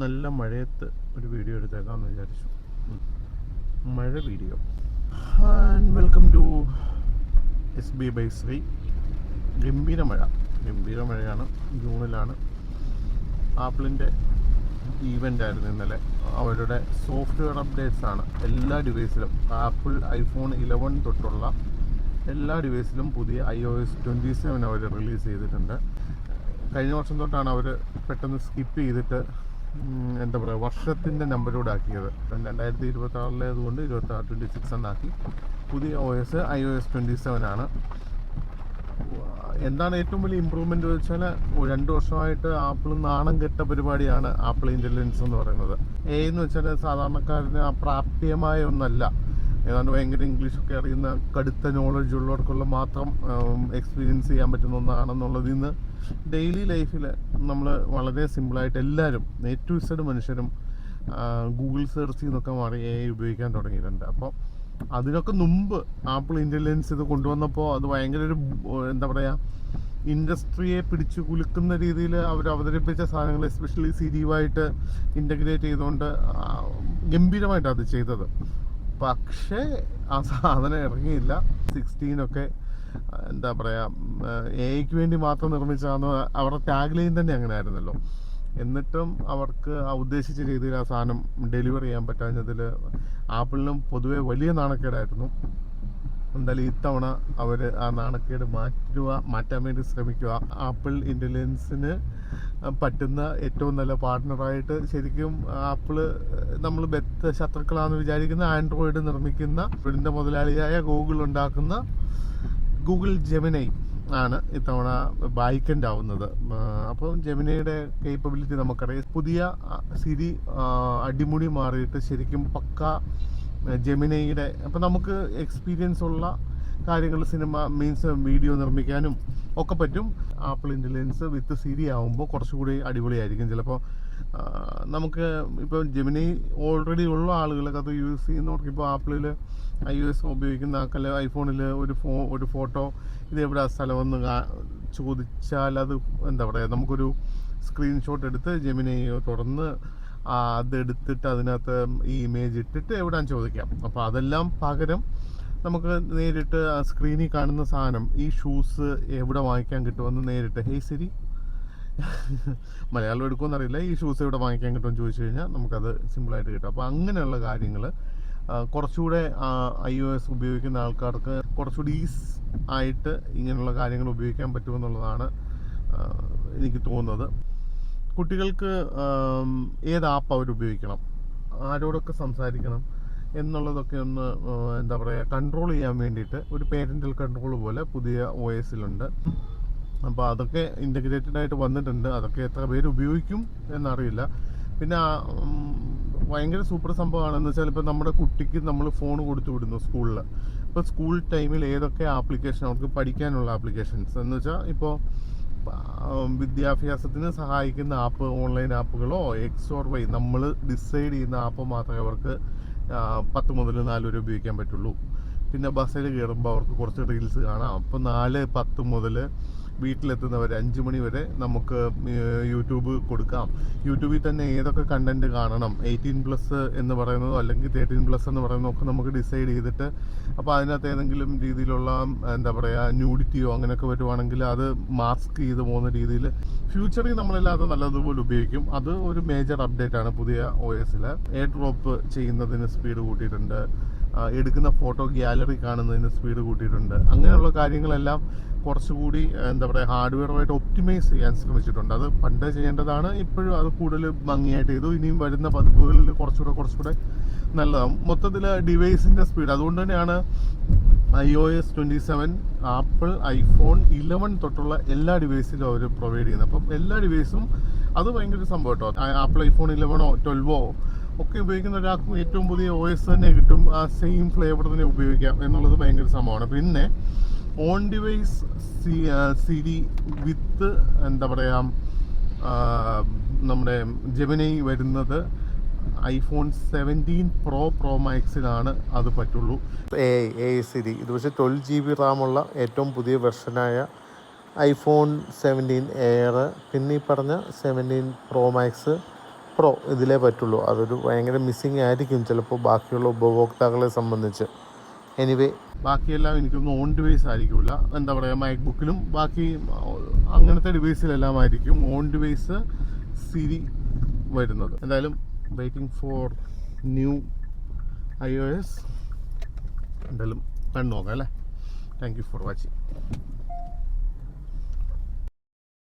നല്ല മഴയത്ത് ഒരു വീഡിയോ എടുത്തേക്കാമെന്ന് വിചാരിച്ചു. മഴ video. And welcome to SB by Sree. ഗംഭീര മഴയാണ്. ജൂണിലാണ്. ആപ്പിളിൻ്റെ ഈവൻ്റ് ആയിരുന്നു ഇന്നലെ. അവരുടെ സോഫ്റ്റ്വെയർ അപ്ഡേറ്റ്സ് ആണ് എല്ലാ ഡിവൈസിലും. ആപ്പിൾ iPhone 11 തൊട്ടുള്ള എല്ലാ ഡിവൈസിലും പുതിയ iOS 27 അവർ റിലീസ് ചെയ്തിട്ടുണ്ട്. കഴിഞ്ഞ വർഷം തൊട്ടാണ് അവർ പെട്ടെന്ന് സ്കിപ്പ് ചെയ്തിട്ട് എന്താ പറയുക, വർഷത്തിൻ്റെ നമ്പരോട് ആക്കിയത്. 2026 കൊണ്ട് 26 എന്നാക്കി. പുതിയ iOS 27 ആണ്. എന്താണ് ഏറ്റവും വലിയ ഇമ്പ്രൂവ്മെൻറ്റ് വെച്ചാൽ, 2 വർഷമായിട്ട് ആപ്പിൾ നാണം കെട്ട പരിപാടിയാണ് ആപ്പിൾ ഇൻ്റലിജൻസ് എന്ന് പറയുന്നത്. എന്ന് വെച്ചാൽ സാധാരണക്കാരന് പ്രാപ്യമായ ഒന്നല്ല. ഏതാണ്ട് ഭയങ്കര ഇംഗ്ലീഷൊക്കെ അറിയുന്ന കടുത്ത നോളജ് ഉള്ളവർക്കുള്ള മാത്രം എക്സ്പീരിയൻസ് ചെയ്യാൻ പറ്റുന്ന ഒന്നാണെന്നുള്ളതിൽ നിന്ന് ഡെയിലി ലൈഫിൽ നമ്മൾ വളരെ സിമ്പിളായിട്ട് എല്ലാവരും A to Z മനുഷ്യരും ഗൂഗിൾ സെർച്ചിൽ നിന്നൊക്കെ മാറി AI ഉപയോഗിക്കാൻ തുടങ്ങിയിട്ടുണ്ട്. അപ്പോൾ അതിനൊക്കെ മുമ്പ് ആപ്പിൾ ഇൻ്റലിജൻസ് ഇത് കൊണ്ടുവന്നപ്പോൾ അത് ഭയങ്കര ഒരു എന്താ പറയുക, ഇൻഡസ്ട്രിയെ പിടിച്ചു കുലുക്കുന്ന രീതിയിൽ അവർ അവതരിപ്പിച്ച സാധനങ്ങൾ, എസ്പെഷ്യലി സിരിയുമായിട്ട് ഇൻ്റഗ്രേറ്റ് ചെയ്തുകൊണ്ട് ഗംഭീരമായിട്ടാണ് അത് ചെയ്തത്. പക്ഷേ ആ സാധനം ഇറങ്ങിയില്ല. 16 എന്താ പറയുക, AIക്ക് വേണ്ടി മാത്രം നിർമ്മിച്ചാന്ന് അവരുടെ ടാഗ് ലൈൻ തന്നെ അങ്ങനെ ആയിരുന്നല്ലോ. എന്നിട്ടും അവർക്ക് ആ ഉദ്ദേശിച്ച രീതിയിൽ ആ സാധനം ഡെലിവർ ചെയ്യാൻ പറ്റാഞ്ഞതിൽ ആപ്പിളിനും പൊതുവെ വലിയ നാണക്കേടായിരുന്നു. എന്തായാലും ഇത്തവണ അവർ ആ നാണക്കേട് മാറ്റാൻ വേണ്ടി ശ്രമിക്കുക. ആപ്പിൾ ഇൻ്റലിജൻസിന് പറ്റുന്ന ഏറ്റവും നല്ല പാർട്ട്ണറായിട്ട് ശരിക്കും ആപ്പിള് നമ്മൾ ശത്രുക്കളാണെന്ന് വിചാരിക്കുന്ന ആൻഡ്രോയിഡ് നിർമ്മിക്കുന്ന ഇതിൻ്റെ മുതലാളിയായ ഗൂഗിൾ ഉണ്ടാക്കുന്ന ഗൂഗിൾ ജെമിനൈ ആണ് ഇത്തവണ ബായ്ക്കൻ്റ് ആവുന്നത്. അപ്പോൾ ജെമിനയുടെ കേപ്പബിലിറ്റി നമുക്കറിയാം. പുതിയ സിരി അടിമുടി മാറിയിട്ട് ശരിക്കും പക്ക ജെമിനയുടെ, അപ്പോൾ നമുക്ക് എക്സ്പീരിയൻസ് ഉള്ള കാര്യങ്ങൾ, സിനിമ മീൻസ് വീഡിയോ നിർമ്മിക്കാനും ഒക്കെ പറ്റും. ആപ്പിൾ ഇൻ്റലിജൻസ് വിത്ത് സിരി ആകുമ്പോൾ കുറച്ചുകൂടി അടിപൊളിയായിരിക്കും. ചിലപ്പോൾ നമുക്ക് ഇപ്പോൾ ജെമിനി ഓൾറെഡി ഉള്ള ആളുകളൊക്കെ അത് യൂസ് ചെയ്യുന്നവർക്ക്, ഇപ്പോൾ ആപ്പിളിൽ iOS ഉപയോഗിക്കുന്ന ആൾക്കല്ല ഐഫോണിൽ ഒരു ഫോട്ടോ ഇത് എവിടെ സ്ഥലമെന്ന് ചോദിച്ചാൽ അത് എന്താ പറയുക, നമുക്കൊരു സ്ക്രീൻഷോട്ട് എടുത്ത് ജെമിനി തുറന്ന് അതെടുത്തിട്ട് അതിനകത്ത് ഈ ഇമേജ് ഇട്ടിട്ട് എവിടെയാണെന്ന് ചോദിക്കാം. അപ്പോൾ അതെല്ലാം പകരം നമുക്ക് നേരിട്ട് ആ സ്ക്രീനിൽ കാണുന്ന സാധനം, ഈ ഷൂസ് എവിടെ വാങ്ങിക്കാൻ കിട്ടുമെന്ന് നേരിട്ട് ഹേയ് സിരി, മലയാളം എടുക്കുമെന്നറിയില്ല, ഈ ഷൂസ് എവിടെ വാങ്ങിക്കാൻ കിട്ടുമെന്ന് ചോദിച്ചു കഴിഞ്ഞാൽ നമുക്കത് സിമ്പിളായിട്ട് കിട്ടും. അപ്പോൾ അങ്ങനെയുള്ള കാര്യങ്ങൾ കുറച്ചുകൂടെ iOS ഉപയോഗിക്കുന്ന ആൾക്കാർക്ക് കുറച്ചുകൂടി ആയിട്ട് ഇങ്ങനെയുള്ള കാര്യങ്ങൾ ഉപയോഗിക്കാൻ പറ്റുമെന്നുള്ളതാണ് എനിക്ക് തോന്നുന്നത്. കുട്ടികൾക്ക് ഏത് ആപ്പ് അവർ ഉപയോഗിക്കണം, ആരോടൊക്കെ സംസാരിക്കണം എന്നുള്ളതൊക്കെ ഒന്ന് എന്താ പറയുക, കൺട്രോൾ ചെയ്യാൻ വേണ്ടിയിട്ട് ഒരു പേരൻ്റൽ കൺട്രോൾ പോലെ പുതിയ OSലുണ്ട്. അപ്പോൾ അതൊക്കെ ഇൻ്റഗ്രേറ്റഡ് ആയിട്ട് വന്നിട്ടുണ്ട്. അതൊക്കെ എത്ര പേര് ഉപയോഗിക്കും എന്നറിയില്ല. പിന്നെ ഭയങ്കര സൂപ്പർ സംഭവമാണെന്ന് വെച്ചാൽ, ഇപ്പോൾ നമ്മുടെ കുട്ടിക്ക് നമ്മൾ ഫോൺ കൊടുത്തു വിടുന്നു സ്കൂളിൽ. ഇപ്പോൾ സ്കൂൾ ടൈമിൽ ഏതൊക്കെ ആപ്ലിക്കേഷൻ അവർക്ക് പഠിക്കാനുള്ള ആപ്ലിക്കേഷൻസ് എന്ന് വെച്ചാൽ, ഇപ്പോൾ വിദ്യാഭ്യാസത്തിന് സഹായിക്കുന്ന ആപ്പ്, ഓൺലൈൻ ആപ്പുകളോ XY നമ്മൾ ഡിസൈഡ് ചെയ്യുന്ന ആപ്പ് മാത്രമേ അവർക്ക് 10 മുതൽ 4 വരെ ഉപയോഗിക്കാൻ പറ്റുള്ളൂ. പിന്നെ ബസ്സിൽ കയറുമ്പോൾ അവർക്ക് കുറച്ച് റീൽസ് കാണാം. അപ്പോൾ 4-10 മുതൽ വീട്ടിലെത്തുന്നവരെ 5 മണി വരെ നമുക്ക് യൂട്യൂബ് കൊടുക്കാം. യൂട്യൂബിൽ തന്നെ ഏതൊക്കെ കണ്ടന്റ് കാണണം, 18+ എന്ന് പറയുന്നതോ അല്ലെങ്കിൽ 13+ എന്ന് പറയുന്നതോ ഒക്കെ നമുക്ക് ഡിസൈഡ് ചെയ്തിട്ട്, അപ്പോൾ അതിനകത്ത് ഏതെങ്കിലും രീതിയിലുള്ള എന്താ പറയുക ന്യൂഡിറ്റിയോ അങ്ങനെയൊക്കെ വരുവാണെങ്കിൽ അത് മാസ്ക് ചെയ്ത് പോകുന്ന രീതിയിൽ ഫ്യൂച്ചറിൽ നമ്മളെല്ലാതും നല്ലതുപോലെ ഉപയോഗിക്കും. അത് ഒരു മേജർ അപ്ഡേറ്റ് ആണ് പുതിയ OSൽ. എയർ ഡ്രോപ്പ് ചെയ്യുന്നതിന് സ്പീഡ് കൂട്ടിയിട്ടുണ്ട്. എടുക്കുന്ന ഫോട്ടോ ഗ്യാലറി കാണുന്നതിന് സ്പീഡ് കൂട്ടിയിട്ടുണ്ട്. അങ്ങനെയുള്ള കാര്യങ്ങളെല്ലാം കുറച്ചുകൂടി എന്താ പറയുക, ഹാർഡ്വെയറുമായിട്ട് ഒപ്റ്റിമൈസ് ചെയ്യാൻ ശ്രമിച്ചിട്ടുണ്ട്. അത് പണ്ട് ചെയ്യേണ്ടതാണ്, ഇപ്പോഴും അത് കൂടുതൽ ഭംഗിയായിട്ട് ചെയ്തു. ഇനിയും വരുന്ന പതിപ്പുകളിൽ കുറച്ചുകൂടെ നല്ലതാവും. മൊത്തത്തിൽ ഡിവൈസിൻ്റെ സ്പീഡ്, അതുകൊണ്ട് തന്നെയാണ് iOS 27 ആപ്പിൾ iPhone 11 തൊട്ടുള്ള എല്ലാ ഡിവൈസിലും അവർ പ്രൊവൈഡ് ചെയ്യുന്നത്. അപ്പം എല്ലാ ഡിവൈസും അത് ഭയങ്കര സംഭവം കേട്ടോ. ആപ്പിൾ iPhone 11 12 ഒക്കെ ഉപയോഗിക്കുന്ന ഒരാൾക്കും ഏറ്റവും പുതിയ OS തന്നെ കിട്ടും. ആ സെയിം ഫ്ലേവർ തന്നെ ഉപയോഗിക്കാം എന്നുള്ളത് ഭയങ്കര സംഭവമാണ്. പിന്നെ ഓൺ ഡിവൈസ് സിരി വിത്ത് എന്താ പറയുക, നമ്മുടെ ജെമിനി വരുന്നത് iPhone 17 Pro Maxലാണ് അത് പറ്റുള്ളൂ. AI സിരി ഇത് പക്ഷേ 12 GB റാമുള്ള ഏറ്റവും പുതിയ വെർഷനായ iPhone 17 Air, പിന്നെ ഈ പറഞ്ഞ 17 Pro Max പ്രോ ഇതിലേ പറ്റുള്ളൂ. അതൊരു ഭയങ്കര മിസ്സിങ് ആയിരിക്കും ചിലപ്പോൾ ബാക്കിയുള്ള ഉപഭോക്താക്കളെ സംബന്ധിച്ച്. എനിവേ ബാക്കിയെല്ലാം എനിക്കൊന്ന് ഓൺ ഡിവൈസ് ആയിരിക്കില്ല. എന്താ പറയുക, മാക്ബുക്കിലും ബാക്കി അങ്ങനത്തെ ഡിവൈസിലെല്ലാം ആയിരിക്കും ഓൺ ഡിവൈസ് സിരി വരുന്നത്. എന്തായാലും വെയിറ്റിംഗ് ഫോർ ന്യൂ iOS. എന്തായാലും കണ്ടു നോക്കാം അല്ലേ. Thank you for watching.